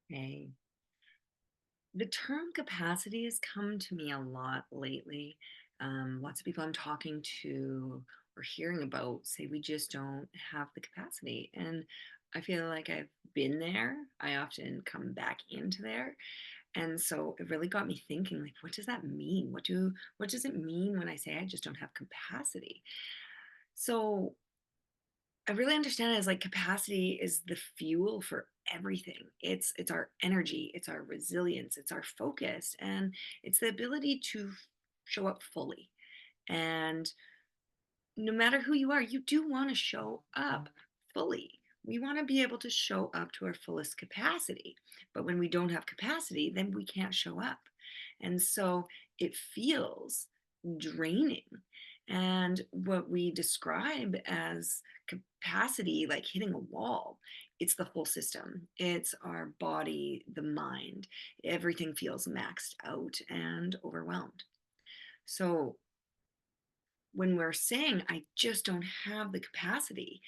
Hey, the term capacity has come to me a lot lately. Lots of people I'm talking to or hearing about say we just don't have the capacity. And I feel like I've been there. I often come back into there. And so it really got me thinking, like, what does that mean? What does it mean when I say I just don't have capacity? So I really understand it as like capacity is the fuel for everything. It's our energy, it's our resilience, it's our focus, and it's the ability to show up fully. And no matter who you are, you do want to show up fully. We want to be able to show up to our fullest capacity. But when we don't have capacity, then we can't show up. And so it feels draining. And what we describe as capacity, like hitting a wall, it's the whole system. It's our body, the mind. Everything feels maxed out and overwhelmed. So when we're saying, I just don't have the capacity,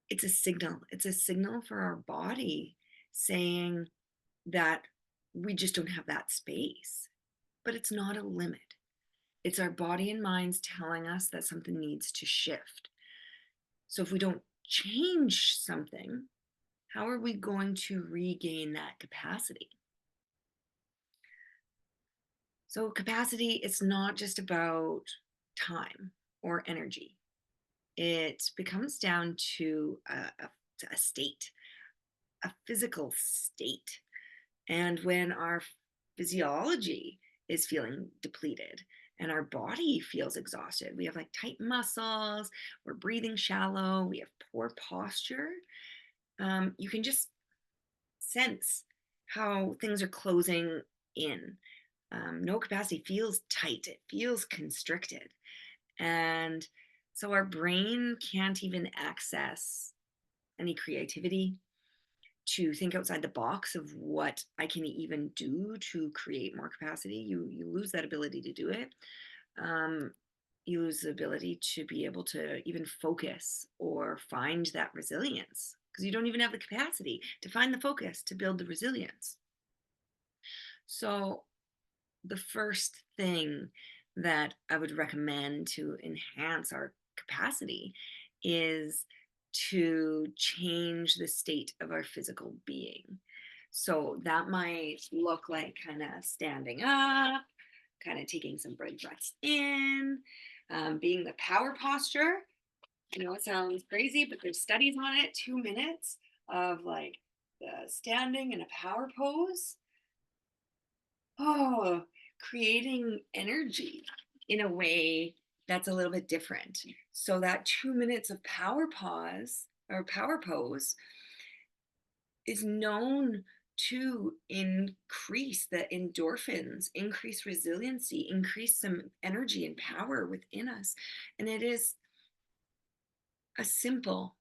it's a signal. It's a signal for our body saying that we just don't have that space. But it's not a limit. It's our body and minds telling us that something needs to shift. So if we don't change something, how are we going to regain that capacity? So capacity, it's not just about time or energy. It becomes down to a state, a physical state. And when our physiology is feeling depleted and our body feels exhausted, we have like tight muscles, we're breathing shallow, we have poor posture, you can just sense how things are closing in. No capacity feels tight, it feels constricted. And so our brain can't even access any creativity to think outside the box of what I can even do to create more capacity. You lose that ability to do it. Um, you lose the ability to be able to even focus or find that resilience because you don't even have the capacity to find the focus to build the resilience. So the first thing that I would recommend to enhance our capacity is to change the state of our physical being. So that might look like kind of standing up, kind of taking some big breaths in, being the power posture. I know it sounds crazy, but there's studies on it. 2 minutes of like the standing in a power pose. Oh, creating energy in a way that's a little bit different. So that 2 minutes of power pause or power pose is known to increase the endorphins, increase resiliency, increase some energy and power within us. And it is a simple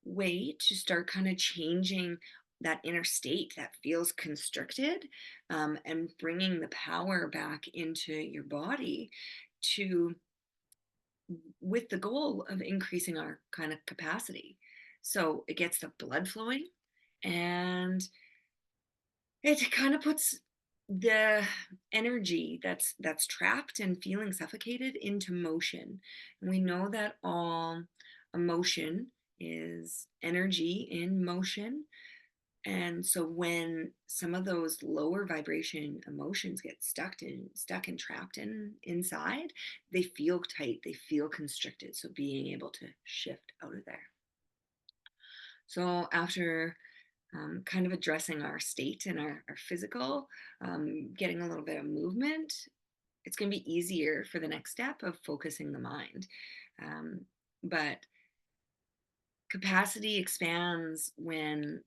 way to start kind of changing that inner state that feels constricted, and bringing the power back into your body to with the goal of increasing our kind of capacity. So it gets the blood flowing and it kind of puts the energy that's trapped and feeling suffocated into motion. And we know that all emotion is energy in motion. And so when some of those lower vibration emotions get stuck and trapped inside, they feel tight, they feel constricted. So being able to shift out of there. So after kind of addressing our state and our physical, getting a little bit of movement, it's going to be easier for the next step of focusing the mind. Um, but capacity expands when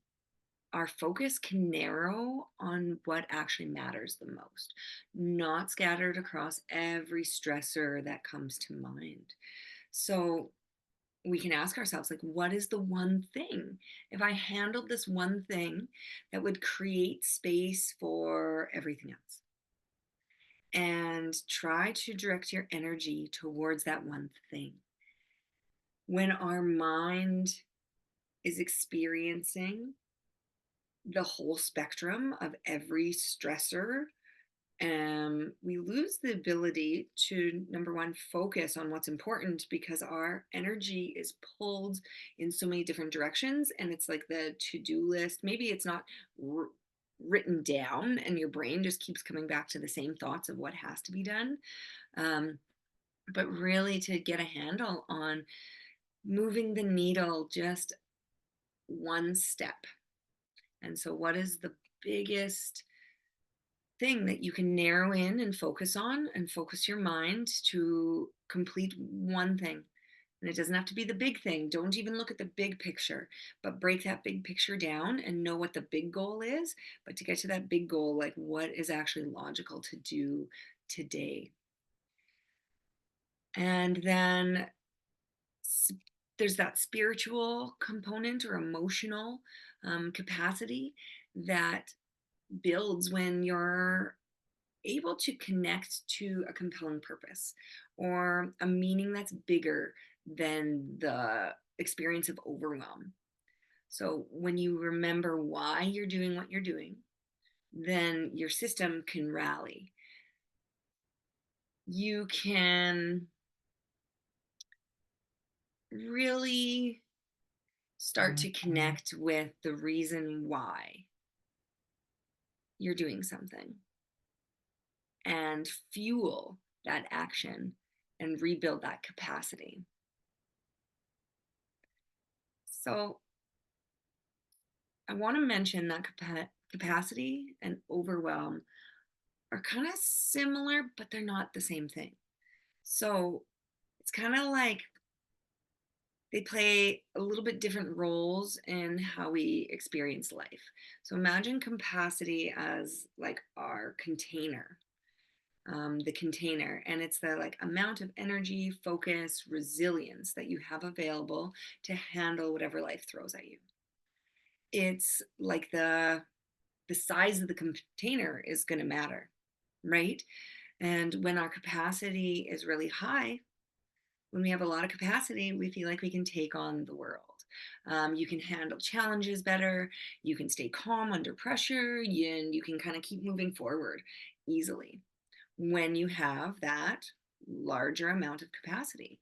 our focus can narrow on what actually matters the most, not scattered across every stressor that comes to mind. So we can ask ourselves, like, what is the one thing? If I handled this one thing that would create space for everything else, and try to direct your energy towards that one thing. When our mind is experiencing the whole spectrum of every stressor, we lose the ability to, number one, focus on what's important because our energy is pulled in so many different directions. And it's like the to do list. Maybe it's not r- written down, and your brain just keeps coming back to the same thoughts of what has to be done. Um, but really, to get a handle on moving the needle just one step. And so, what is the biggest thing that you can narrow in and focus on and focus your mind to complete one thing? And it doesn't have to be the big thing. Don't even look at the big picture, but break that big picture down and know what the big goal is. But to get to that big goal, like what is actually logical to do today? And then there's that spiritual component or emotional capacity that builds when you're able to connect to a compelling purpose or a meaning that's bigger than the experience of overwhelm. So when you remember why you're doing what you're doing, then your system can rally. You can really start to connect with the reason why you're doing something and fuel that action and rebuild that capacity. So I want to mention that capacity and overwhelm are kind of similar, but they're not the same thing. So it's kind of like they play a little bit different roles in how we experience life. So imagine capacity as like our container, the container, and it's the like amount of energy, focus, resilience that you have available to handle whatever life throws at you. It's like the size of the container is going to matter, right? And when our capacity is really high, when we have a lot of capacity, we feel like we can take on the world. You can handle challenges better. You can stay calm under pressure, and you can kind of keep moving forward easily when you have that larger amount of capacity.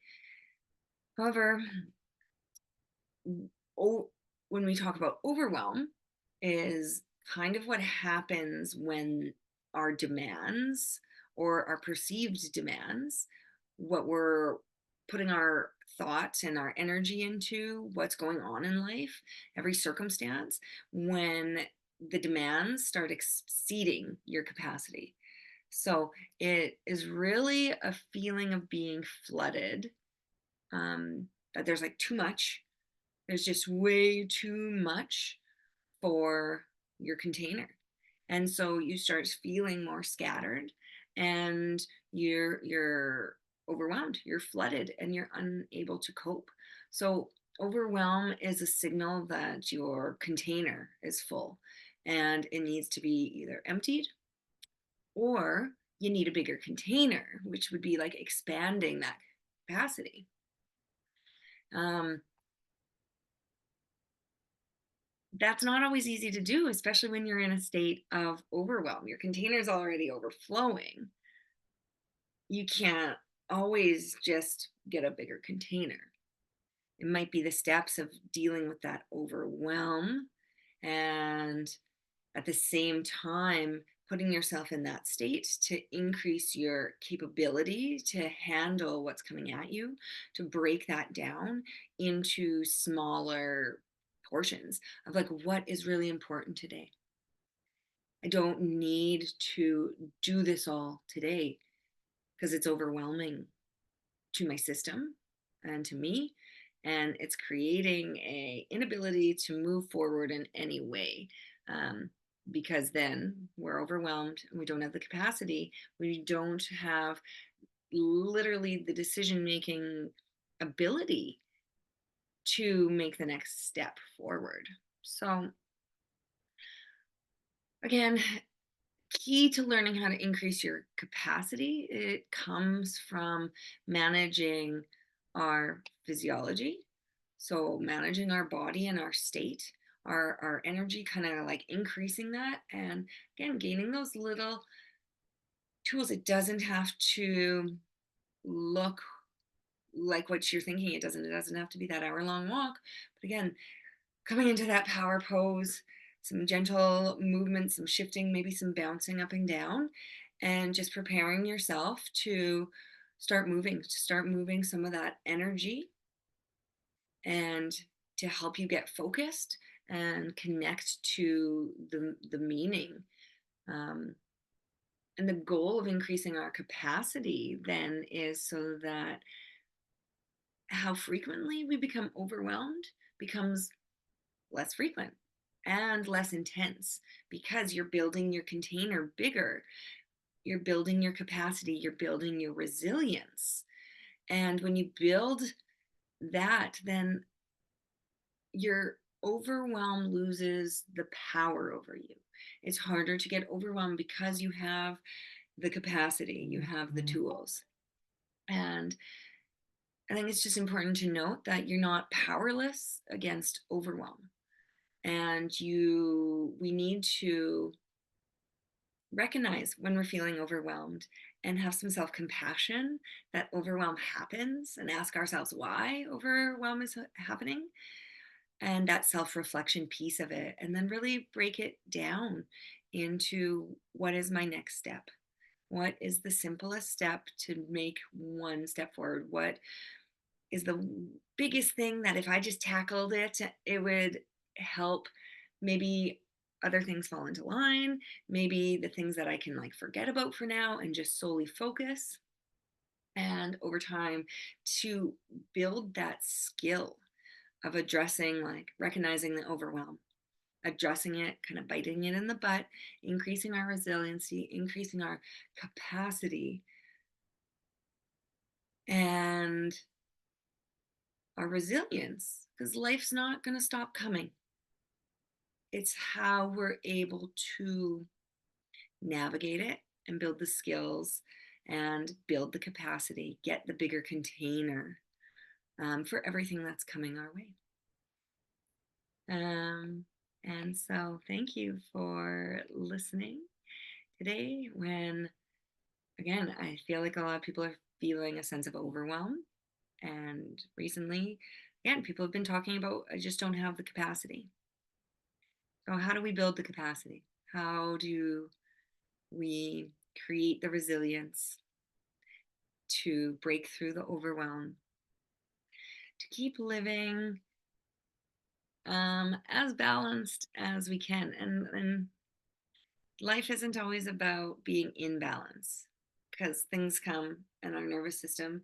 However, oh, when we talk about overwhelm, is kind of what happens when our demands or our perceived demands, what we're putting our thoughts and our energy into, what's going on in life, every circumstance, when the demands start exceeding your capacity. So it is really a feeling of being flooded, that there's like too much, there's just way too much for your container. And so you start feeling more scattered, and you're overwhelmed, you're flooded, and you're unable to cope. So overwhelm is a signal that your container is full and it needs to be either emptied, or you need a bigger container, which would be like expanding that capacity. Um, that's not always easy to do, especially when you're in a state of overwhelm. Your container is already overflowing. You can't always just get a bigger container. It might be the steps of dealing with that overwhelm, and at the same time putting yourself in that state to increase your capability to handle what's coming at you, to break that down into smaller portions of like what is really important today. I don't need to do this all today because it's overwhelming to my system and to me, and it's creating a inability to move forward in any way, um, because then we're overwhelmed and we don't have the capacity, we don't have literally the decision making ability to make the next step forward. So again, key to learning how to increase your capacity, it comes from managing our physiology, so managing our body and our state, our energy, kind of like increasing that, and again gaining those little tools. It doesn't have to look like what you're thinking. It doesn't have to be that hour long walk. But again, coming into that power pose, some gentle movement, some shifting, maybe some bouncing up and down, and just preparing yourself to start moving some of that energy, and to help you get focused and connect to the meaning. Um, and the goal of increasing our capacity then is so that how frequently we become overwhelmed becomes less frequent and less intense, because you're building your container bigger, you're building your capacity, you're building your resilience. And when you build that, then your overwhelm loses the power over you. It's harder to get overwhelmed because you have the capacity, you have the tools. And I think it's just important to note that you're not powerless against overwhelm. And we need to recognize when we're feeling overwhelmed and have some self-compassion that overwhelm happens, and ask ourselves why overwhelm is happening, and that self-reflection piece of it, and then really break it down into what is my next step, what is the simplest step to make one step forward, what is the biggest thing that if I just tackled it, it would help maybe other things fall into line, maybe the things that I can like forget about for now and just solely focus. And over time, to build that skill of addressing, like recognizing the overwhelm, addressing it, kind of biting it in the butt, increasing our resiliency, increasing our capacity, and our resilience, because life's not going to stop coming. It's how we're able to navigate it and build the skills and build the capacity, get the bigger container, for everything that's coming our way. Um, and so, thank you for listening today. When, again, I feel like a lot of people are feeling a sense of overwhelm. And recently, again, people have been talking about, I just don't have the capacity. So, how do we build the capacity? How do we create the resilience to break through the overwhelm, to keep living as balanced as we can? And life isn't always about being in balance, because things come and our nervous system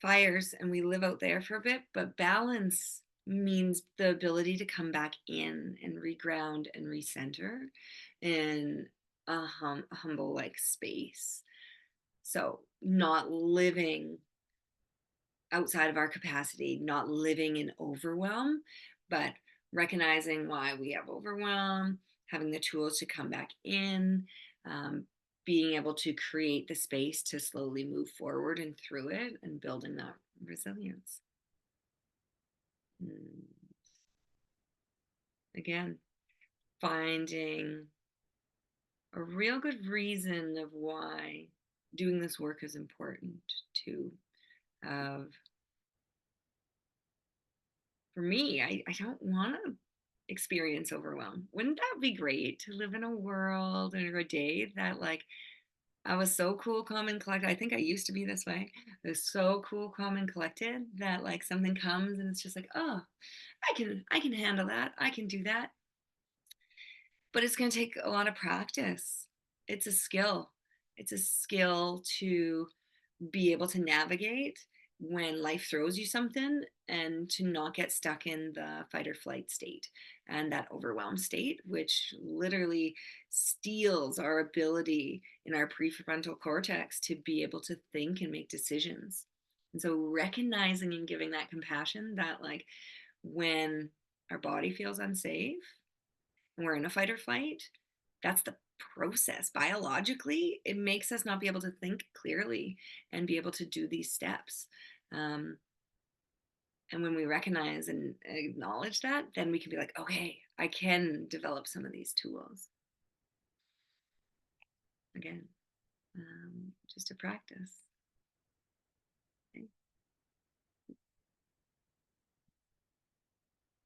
fires and we live out there for a bit. But balance means the ability to come back in and reground and recenter in a humble like space. So, not living outside of our capacity, not living in overwhelm, but recognizing why we have overwhelm, having the tools to come back in, um, being able to create the space to slowly move forward and through it, and building that resilience. Mm. Again, finding a real good reason of why doing this work is important to have. For me, I don't want to experience overwhelm. Wouldn't that be great to live in a world and a day that like I was so cool, calm, and collected? I think I used to be this way. I was so cool, calm, and collected that like something comes and it's just like, oh, I can handle that. I can do that. But it's going to take a lot of practice. It's a skill. It's a skill to be able to navigate when life throws you something, and to not get stuck in the fight or flight state and that overwhelmed state, which literally steals our ability in our prefrontal cortex to be able to think and make decisions. And so, recognizing and giving that compassion that, like, when our body feels unsafe and we're in a fight or flight, that's the process. Biologically, it makes us not be able to think clearly and be able to do these steps. Um, And when we recognize and acknowledge that, then we can be like, okay, I can develop some of these tools again, just to practice.